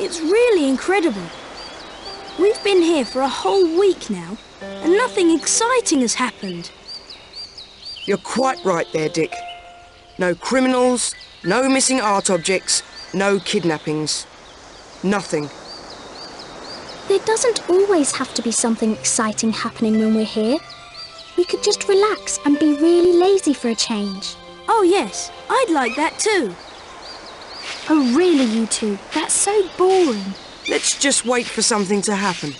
It's really incredible. We've been here for a whole week now, and nothing exciting has happened. You're quite right there, Dick. No criminals, no missing art objects, no kidnappings. Nothing. There doesn't always have to be something exciting happening when we're here. We could just relax and be really lazy for a change. Oh yes, I'd like that too. Oh really, you two? That's so boring. Let's just wait for something to happen.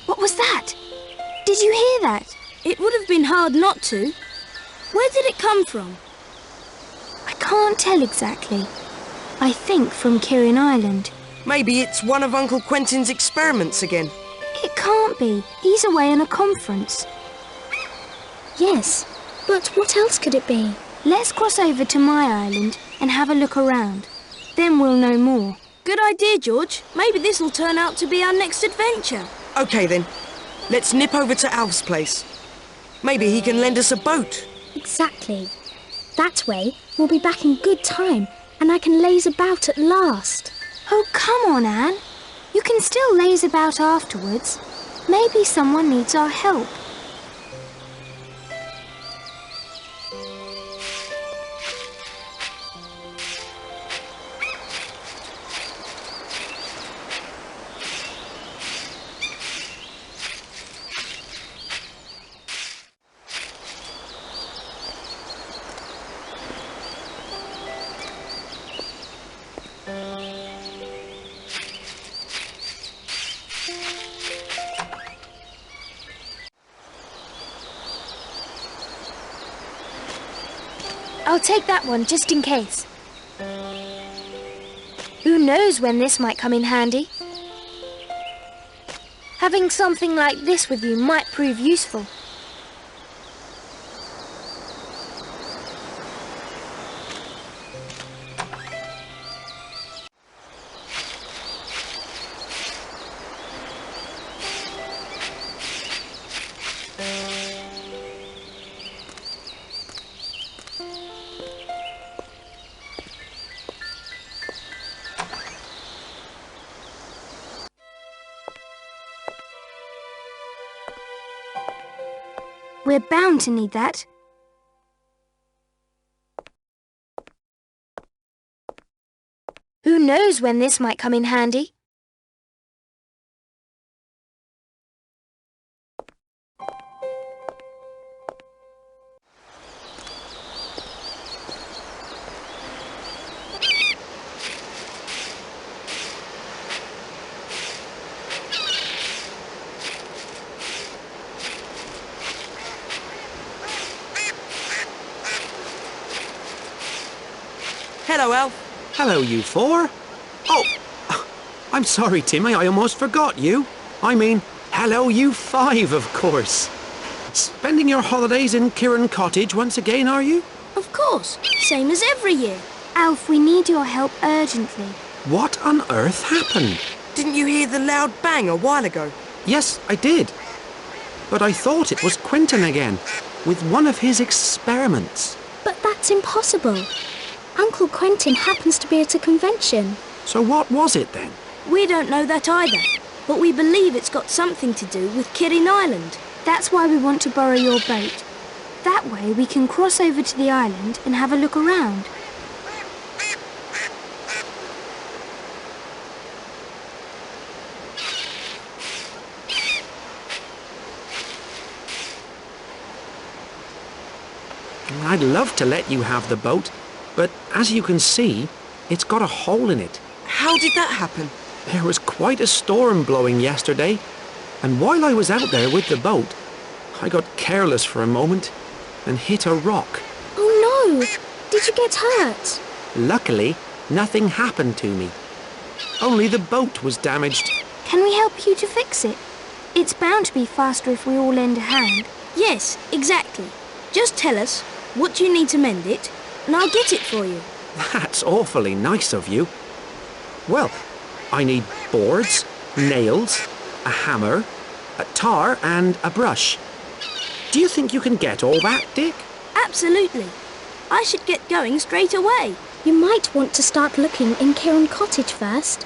What was that? Did you hear that? It would have been hard not to. Where did it come from? I can't tell exactly. I think from Kirin Island. Maybe it's one of Uncle Quentin's experiments again. It can't be. He's away on a conference. Yes, but what else could it be? Let's cross over to my island and have a look around. Then we'll know more. Good idea, George. Maybe this'll turn out to be our next adventure. OK then, let's nip over to Alf's place. Maybe he can lend us a boat. Exactly. That way, we'll be back in good time and I can laze about at last. Oh, come on, Anne. You can still laze about afterwards. Maybe someone needs our help. I'll take that one just in case. Who knows when this might come in handy? Having something like this with you might prove useful. We're bound to need that. Who knows when this might come in handy? Hello, Alf. Hello, you four. Oh, I'm sorry, Timmy, I almost forgot you. I mean, hello, you five, of course. Spending your holidays in Kirin Cottage once again, are you? Of course, same as every year. Alf, we need your help urgently. What on earth happened? Didn't you hear the loud bang a while ago? Yes, I did. But I thought it was Quentin again, with one of his experiments. But that's impossible. Uncle Quentin happens to be at a convention. So what was it then? We don't know that either, but we believe it's got something to do with Kirin Island. That's why we want to borrow your boat. That way we can cross over to the island and have a look around. I'd love to let you have the boat, but as you can see, it's got a hole in it. How did that happen? There was quite a storm blowing yesterday, and while I was out there with the boat, I got careless for a moment and hit a rock. Oh no! Did you get hurt? Luckily, nothing happened to me. Only the boat was damaged. Can we help you to fix it? It's bound to be faster if we all lend a hand. Yes, exactly. Just tell us what you need to mend it, and I'll get it for you. That's awfully nice of you. Well, I need boards, nails, a hammer, a tar and a brush. Do you think you can get all that, Dick? Absolutely. I should get going straight away. You might want to start looking in Kieran Cottage first.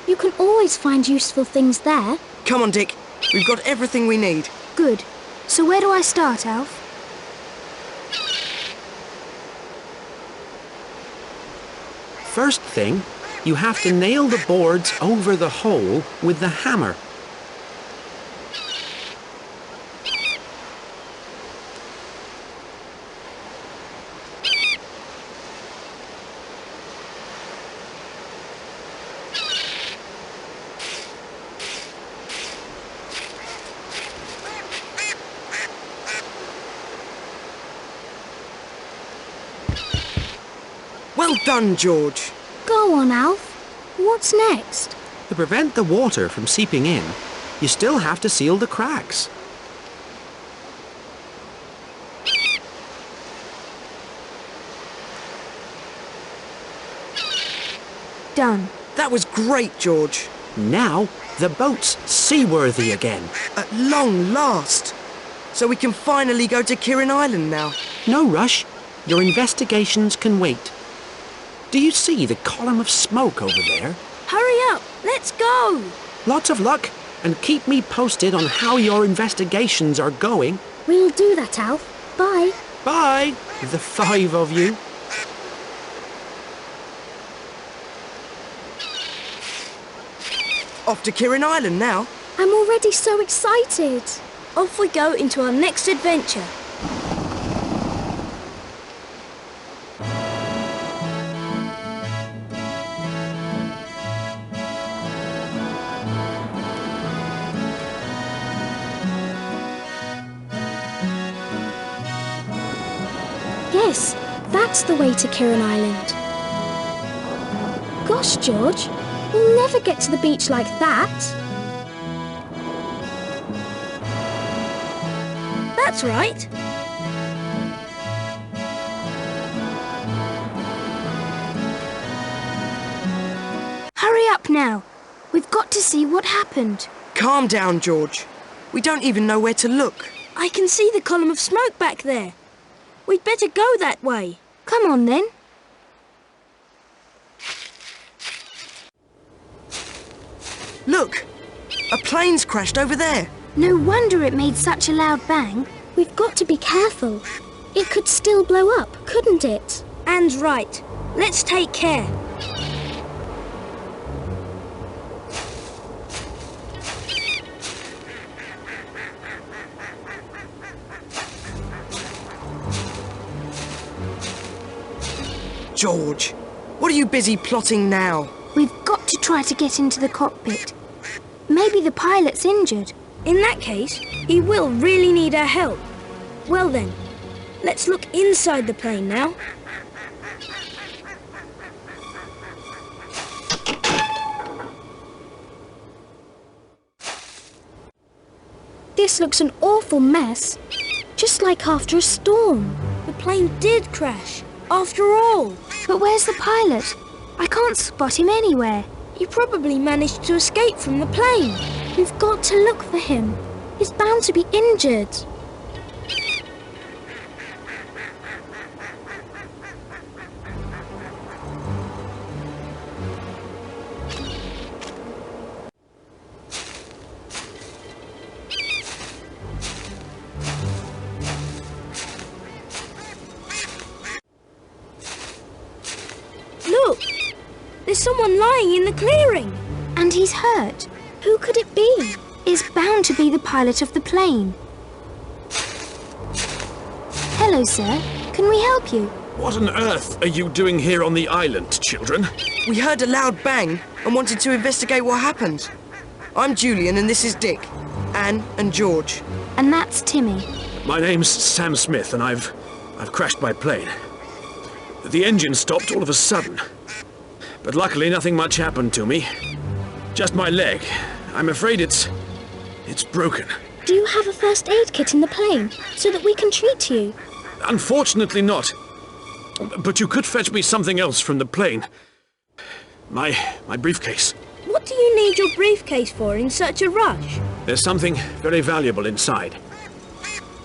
You can always find useful things there. Come on, Dick. We've got everything we need. Good. So where do I start, Alf? First thing, you have to nail the boards over the hole with the hammer. Well done, George. Go on, Alf. What's next? To prevent the water from seeping in, you still have to seal the cracks. Done. That was great, George. Now, the boat's seaworthy again. At long last. So we can finally go to Kieran Island now. No rush. Your investigations can wait. Do you see the column of smoke over there? Hurry up. Let's go. Lots of luck, and keep me posted on how your investigations are going. We'll do that, Alf. Bye. Bye, the 5 of you. Off to Kieran Island now. I'm already so excited. Off we go into our next adventure. Yes, that's the way to Kieran Island. Gosh, George, we'll never get to the beach like that. That's right. Hurry up now. We've got to see what happened. Calm down, George. We don't even know where to look. I can see the column of smoke back there. We'd better go that way. Come on then. Look! A plane's crashed over there. No wonder it made such a loud bang. We've got to be careful. It could still blow up, couldn't it? Anne's right. Let's take care. George, what are you busy plotting now? We've got to try to get into the cockpit. Maybe the pilot's injured. In that case, he will really need our help. Well then, let's look inside the plane now. This looks an awful mess. Just like after a storm. The plane did crash, after all. But where's the pilot? I can't spot him anywhere. He probably managed to escape from the plane. We've got to look for him. He's bound to be injured. Look! There's someone lying in the clearing. And he's hurt. Who could it be? It's bound to be the pilot of the plane. Hello, sir. Can we help you? What on earth are you doing here on the island, children? We heard a loud bang and wanted to investigate what happened. I'm Julian and this is Dick, Anne and George. And that's Timmy. My name's Sam Smith and I've crashed my plane. The engine stopped all of a sudden. But luckily nothing much happened to me. Just my leg. I'm afraid it's broken. Do you have a first aid kit in the plane so that we can treat you? Unfortunately not. But you could fetch me something else from the plane. My briefcase. What do you need your briefcase for in such a rush? There's something very valuable inside.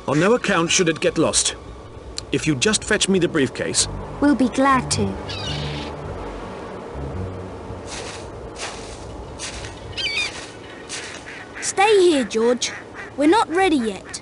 On no account should it get lost. If you just fetch me the briefcase... We'll be glad to. Stay here, George. We're not ready yet.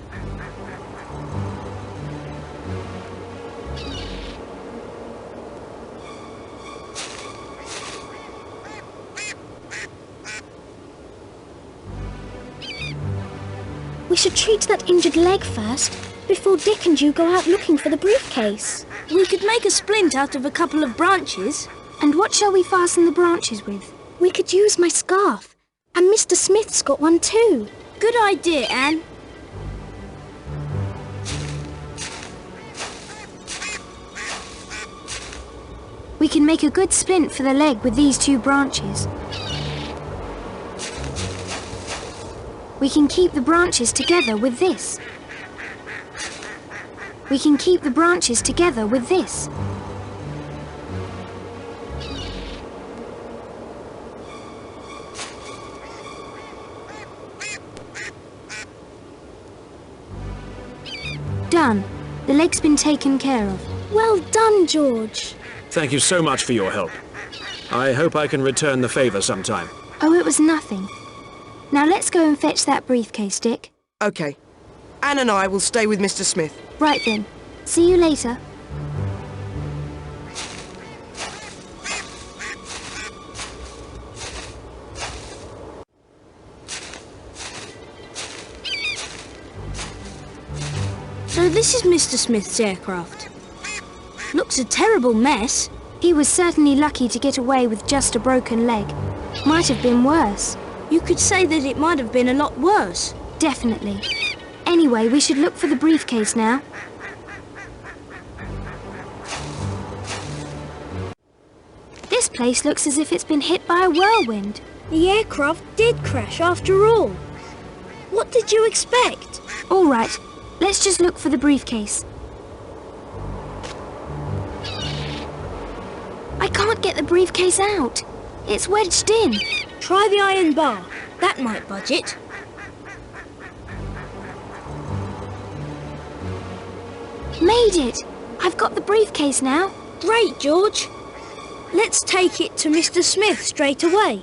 We should treat that injured leg first, before Dick and you go out looking for the briefcase. We could make a splint out of a couple of branches. And what shall we fasten the branches with? We could use my scarf. And Mr. Smith's got one too. Good idea, Anne. We can make a good splint for the leg with these two branches. We can keep the branches together with this. We can keep the branches together with this. Done. The leg's been taken care of. Well done, George. Thank you so much for your help. I hope I can return the favour sometime. Oh, it was nothing. Now let's go and fetch that briefcase, Dick. OK. Anne and I will stay with Mr. Smith. Right then. See you later. So this is Mr. Smith's aircraft. Looks a terrible mess. He was certainly lucky to get away with just a broken leg. Might have been worse. You could say that it might have been a lot worse. Definitely. Anyway, we should look for the briefcase now. This place looks as if it's been hit by a whirlwind. The aircraft did crash after all. What did you expect? All right, let's just look for the briefcase. I can't get the briefcase out. It's wedged in. Try the iron bar. That might budge it. Made it! I've got the briefcase now. Great, George. Let's take it to Mr. Smith straight away.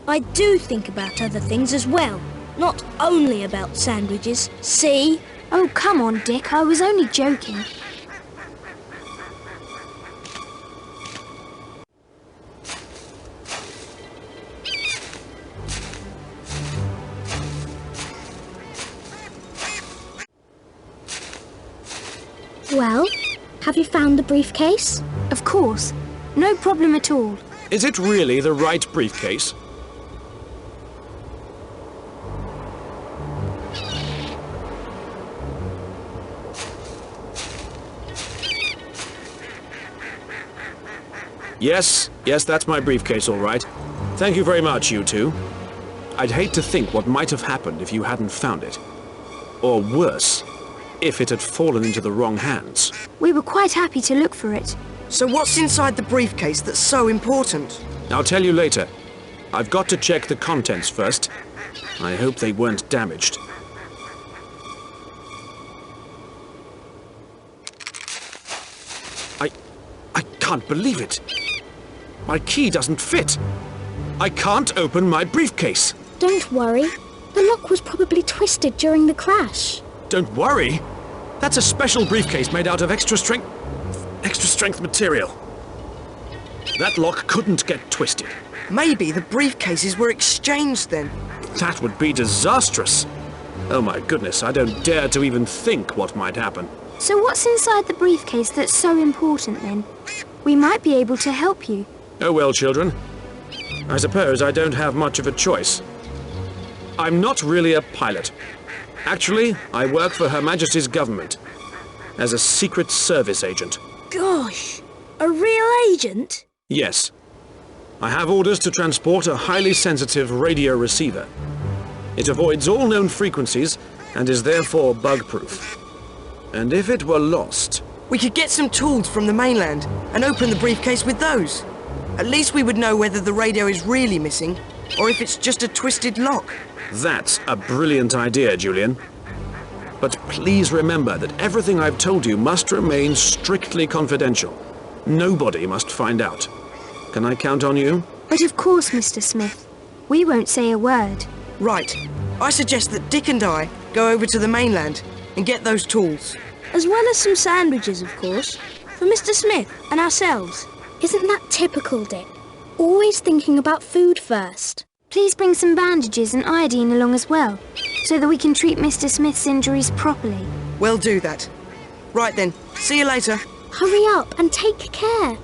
I do think about other things as well, not only about sandwiches. See? Oh, come on, Dick. I was only joking. Well, have you found the briefcase? Of course. No problem at all. Is it really the right briefcase? Yes, that's my briefcase, all right. Thank you very much, you two. I'd hate to think what might have happened if you hadn't found it. Or worse, if it had fallen into the wrong hands. We were quite happy to look for it. So what's inside the briefcase that's so important? I'll tell you later. I've got to check the contents first. I hope they weren't damaged. I can't believe it. My key doesn't fit. I can't open my briefcase. Don't worry. The lock was probably twisted during the crash. Don't worry. That's a special briefcase made out of extra strength material. That lock couldn't get twisted. Maybe the briefcases were exchanged then. That would be disastrous. Oh my goodness, I don't dare to even think what might happen. So what's inside the briefcase that's so important then? We might be able to help you. Oh well, children. I suppose I don't have much of a choice. I'm not really a pilot. Actually, I work for Her Majesty's government as a Secret Service agent. Gosh, a real agent? Yes. I have orders to transport a highly sensitive radio receiver. It avoids all known frequencies and is therefore bug-proof. And if it were lost... We could get some tools from the mainland and open the briefcase with those. At least we would know whether the radio is really missing or if it's just a twisted lock. That's a brilliant idea, Julian. But please remember that everything I've told you must remain strictly confidential. Nobody must find out. Can I count on you? But of course, Mr. Smith. We won't say a word. Right. I suggest that Dick and I go over to the mainland and get those tools. As well as some sandwiches, of course, for Mr. Smith and ourselves. Isn't that typical, Dick? Always thinking about food first. Please bring some bandages and iodine along as well, so that we can treat Mr. Smith's injuries properly. We'll do that. Right then, see you later. Hurry up and take care.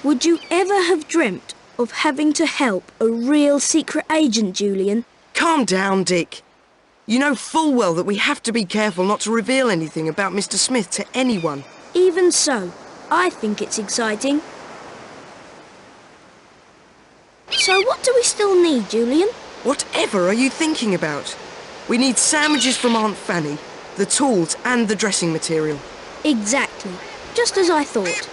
Would you ever have dreamt of having to help a real secret agent, Julian? Calm down, Dick. You know full well that we have to be careful not to reveal anything about Mr. Smith to anyone. Even so, I think it's exciting. So what do we still need, Julian? Whatever are you thinking about? We need sandwiches from Aunt Fanny, the tools and the dressing material. Exactly. Just as I thought.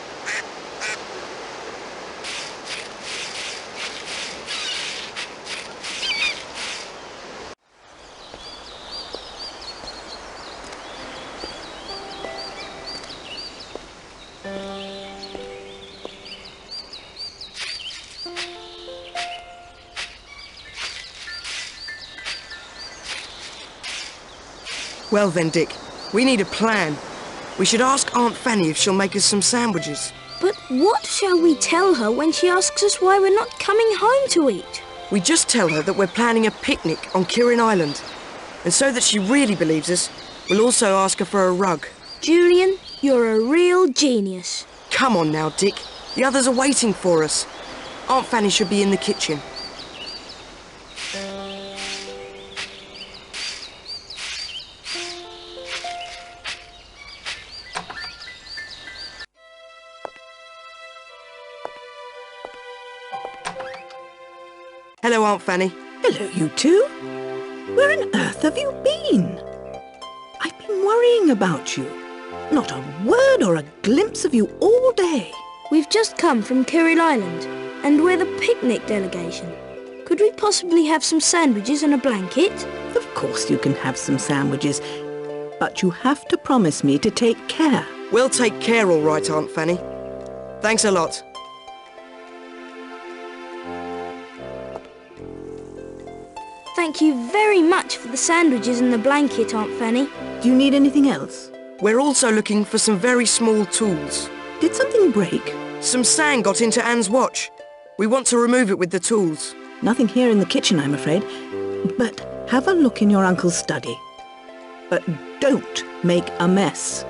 Well then, Dick, we need a plan. We should ask Aunt Fanny if she'll make us some sandwiches. But what shall we tell her when she asks us why we're not coming home to eat? We just tell her that we're planning a picnic on Kirin Island. And so that she really believes us, we'll also ask her for a rug. Julian, you're a real genius. Come on now, Dick. The others are waiting for us. Aunt Fanny should be in the kitchen. Hello, Aunt Fanny. Hello, you two. Where on earth have you been? I've been worrying about you. Not a word or a glimpse of you all day. We've just come from Kirin Island, and we're the picnic delegation. Could we possibly have some sandwiches and a blanket? Of course you can have some sandwiches, but you have to promise me to take care. We'll take care all right, Aunt Fanny. Thanks a lot. Thank you very much for the sandwiches and the blanket, Aunt Fanny. Do you need anything else? We're also looking for some very small tools. Did something break? Some sand got into Anne's watch. We want to remove it with the tools. Nothing here in the kitchen, I'm afraid. But have a look in your uncle's study. But don't make a mess.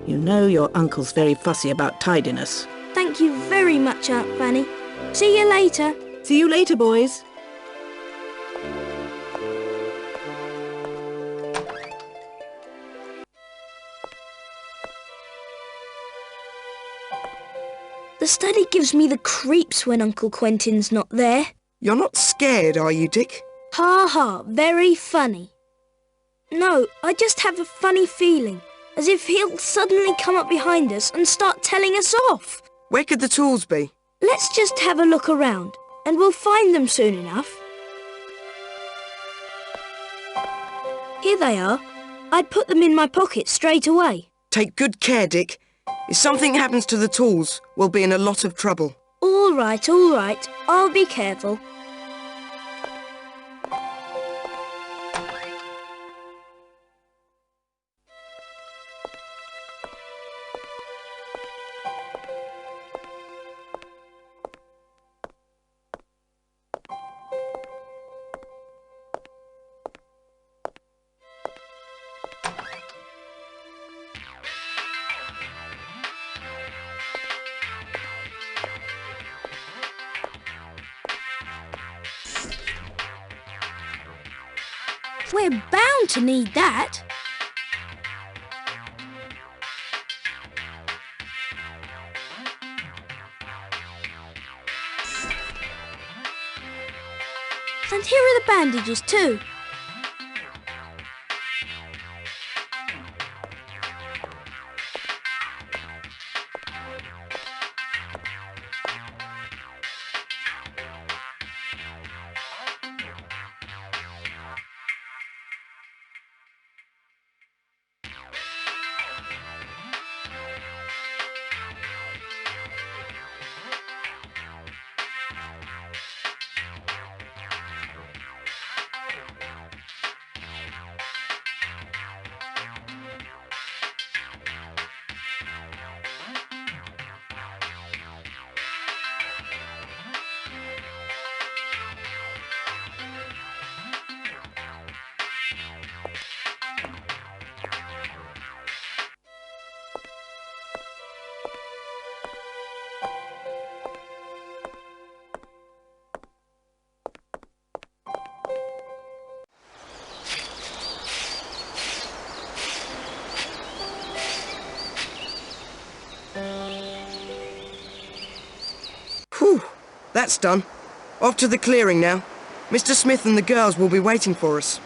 You know your uncle's very fussy about tidiness. Thank you very much, Aunt Fanny. See you later. See you later, boys. The study gives me the creeps when Uncle Quentin's not there. You're not scared, are you, Dick? Ha ha, very funny. No, I just have a funny feeling, as if he'll suddenly come up behind us and start telling us off. Where could the tools be? Let's just have a look around, and we'll find them soon enough. Here they are. I'd put them in my pocket straight away. Take good care, Dick. If something happens to the tools, we'll be in a lot of trouble. All right, I'll be careful. We're bound to need that. And here are the bandages too. Whew, that's done. Off to the clearing now. Mr. Smith and the girls will be waiting for us.